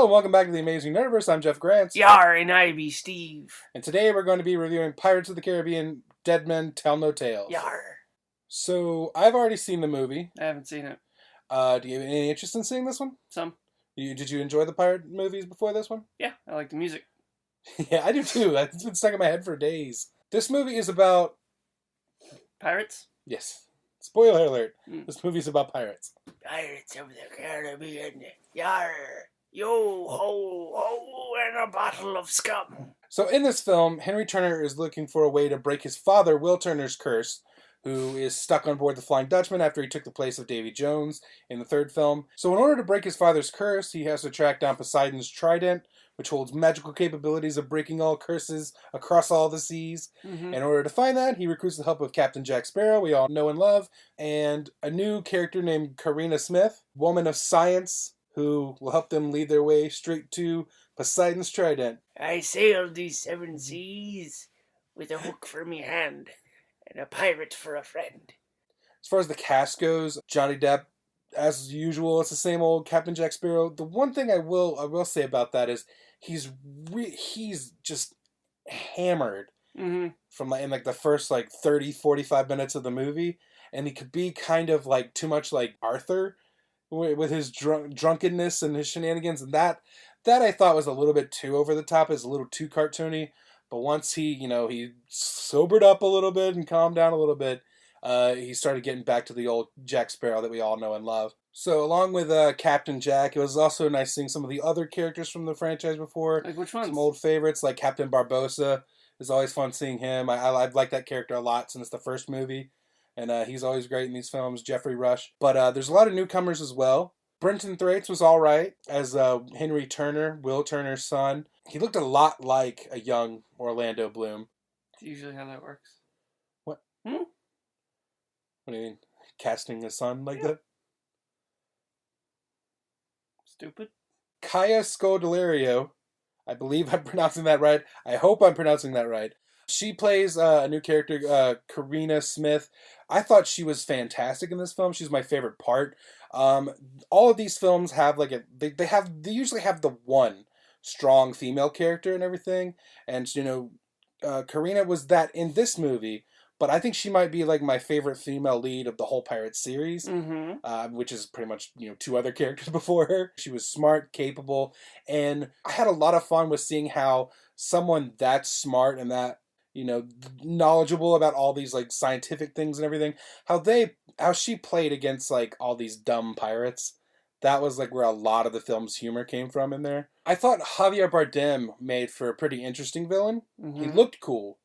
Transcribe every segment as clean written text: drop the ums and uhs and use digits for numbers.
Hello and welcome back to the Amazing Nerdiverse. I'm Jeff Grant. Yar, and I be Steve. And today we're going to be reviewing Pirates of the Caribbean, Dead Men Tell No Tales. Yar. So, I've already seen the movie. I haven't seen it. Do you have any interest in seeing this one? Some. Did you enjoy the pirate movies before this one? Yeah, I like the music. Yeah, I do too. It's been stuck in my head for days. This movie is about... Pirates? Yes. Spoiler alert. This movie is about pirates. Pirates of the Caribbean. Yar. Yo, ho, ho, and a bottle of scum. So in this film, Henry Turner is looking for a way to break his father, Will Turner's curse, who is stuck on board the Flying Dutchman after he took the place of Davy Jones in the third film. So in order to break his father's curse, he has to track down Poseidon's trident, which holds magical capabilities of breaking all curses across all the seas. Mm-hmm. In order to find that, he recruits the help of Captain Jack Sparrow, we all know and love, and a new character named Keira Smith, woman of science, who will help them lead their way straight to Poseidon's trident. I sailed these 7 seas with a hook for me hand and a pirate for a friend. As far as the cast goes, Johnny Depp, as usual, it's the same old Captain Jack Sparrow. The one thing I will say about that is he's just hammered from in the first 30-45 minutes of the movie, and he could be kind of too much like Arthur with his drunkenness and his shenanigans, and that I thought was a little bit too over the top, is a little too cartoony. But once he sobered up a little bit and calmed down a little bit, he started getting back to the old Jack Sparrow that we all know and love. So along with Captain Jack, it was also nice seeing some of the other characters from the franchise before. Like which ones? Some old favorites like Captain Barbossa. It's always fun seeing him. I've liked that character a lot since the first movie. And he's always great in these films, Geoffrey Rush. But there's a lot of newcomers as well. Brenton Thwaites was all right as Henry Turner, Will Turner's son. He looked a lot like a young Orlando Bloom. That's usually how that works. What? Hmm? What do you mean? Casting a son like that? Stupid. Keira Scodelario. I believe I'm pronouncing that right. I hope I'm pronouncing that right. She plays a new character, Keira Smith. I thought she was fantastic in this film. She's my favorite part. All of these films have they usually have the one strong female character and everything. And Keira was that in this movie. But I think she might be my favorite female lead of the whole Pirates series, which is pretty much 2 other characters before her. She was smart, capable, and I had a lot of fun with seeing how someone that smart and that knowledgeable about all these scientific things and everything, how she played against all these dumb pirates. That was where a lot of the film's humor came from in there. I thought Javier Bardem made for a pretty interesting villain. He looked cool.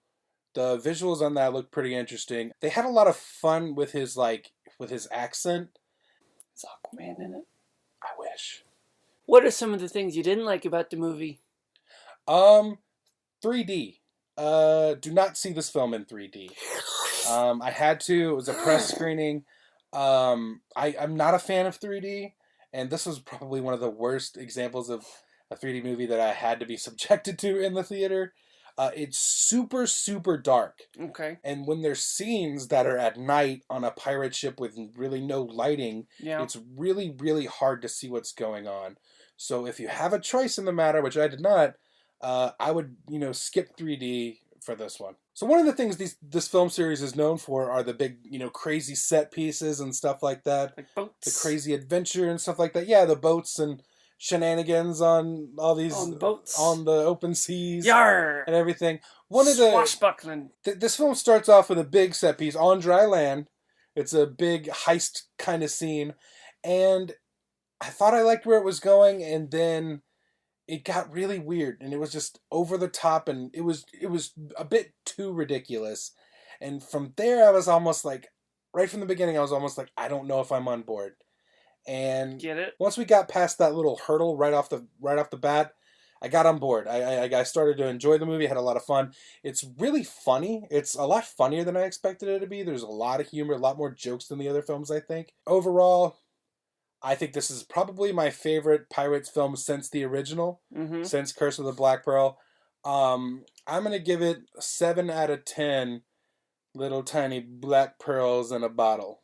The visuals on that looked pretty interesting. They had a lot of fun with his accent. Is Aquaman in it? I wish. What are some of the things you didn't like about the movie? 3D. Do not see this film in 3D. I had to. It was a press screening. I'm not a fan of 3D, and this was probably one of the worst examples of a 3D movie that I had to be subjected to in the theater. It's super, super dark. Okay. And when there's scenes that are at night on a pirate ship with really no lighting, it's really, really hard to see what's going on. So if you have a choice in the matter, which I did not, I would, skip 3D for this one. So one of the things this film series is known for are the big, crazy set pieces and stuff like that. Like boats. The crazy adventure and stuff like that. Yeah, the boats and shenanigans on all these on the boats, on the open seas, Yarr! And everything. Swashbuckling. This film starts off with a big set piece on dry land. It's a big heist kind of scene, and I thought I liked where it was going, and then it got really weird, and it was just over the top, and it was a bit too ridiculous. And from there, I was almost right from the beginning, I was almost I don't know if I'm on board. And get it? Once we got past that little hurdle right off the bat, I got on board. I started to enjoy the movie. I had a lot of fun. It's really funny. It's a lot funnier than I expected it to be. There's a lot of humor, a lot more jokes than the other films, I think. Overall, I think this is probably my favorite Pirates film since the original, since Curse of the Black Pearl. I'm going to give it 7 out of 10 little tiny black pearls in a bottle.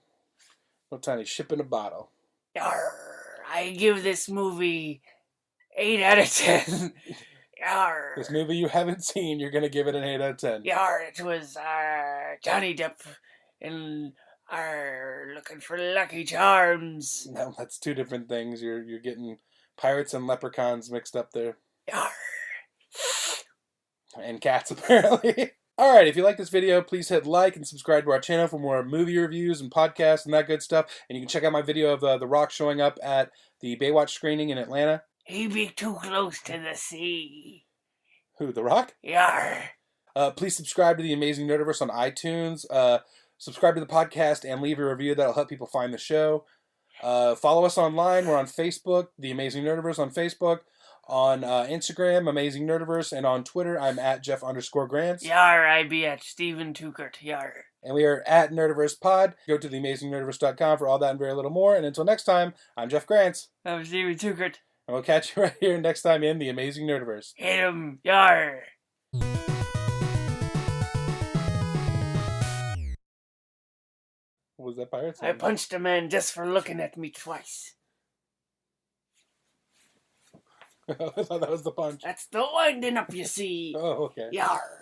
Little tiny ship in a bottle. Yarr, I give this movie 8 out of 10. Yar. This movie you haven't seen, you're gonna give it an 8 out of 10. Yar, it was Johnny Depp and looking for Lucky Charms. No, that's two different things. You're getting pirates and leprechauns mixed up there. Yar. And cats, apparently. Alright, if you like this video, please hit like and subscribe to our channel for more movie reviews and podcasts and that good stuff. And you can check out my video of The Rock showing up at the Baywatch screening in Atlanta. He be too close to the sea. Who, The Rock? Yar. Please subscribe to the Amazing Nerdiverse on iTunes. Subscribe to the podcast and leave a review. That'll help people find the show. Follow us online. We're on Facebook, The Amazing Nerdiverse on Facebook. On Instagram, Amazing Nerdiverse. And on Twitter, I'm at Jeff_Grants. Yar, I be at Steven Tukert. Yar. And we are at Nerdiverse Pod. Go to theamazingnerdiverse.com for all that and very little more. And until next time, I'm Jeff Grants. I'm Steven Tukert. And we'll catch you right here next time in The Amazing Nerdiverse. Hit him. Yar. What was that pirate song? I punched a man just for looking at me twice. I thought that was the punch. That's the winding up, you see. Oh, okay. Yar.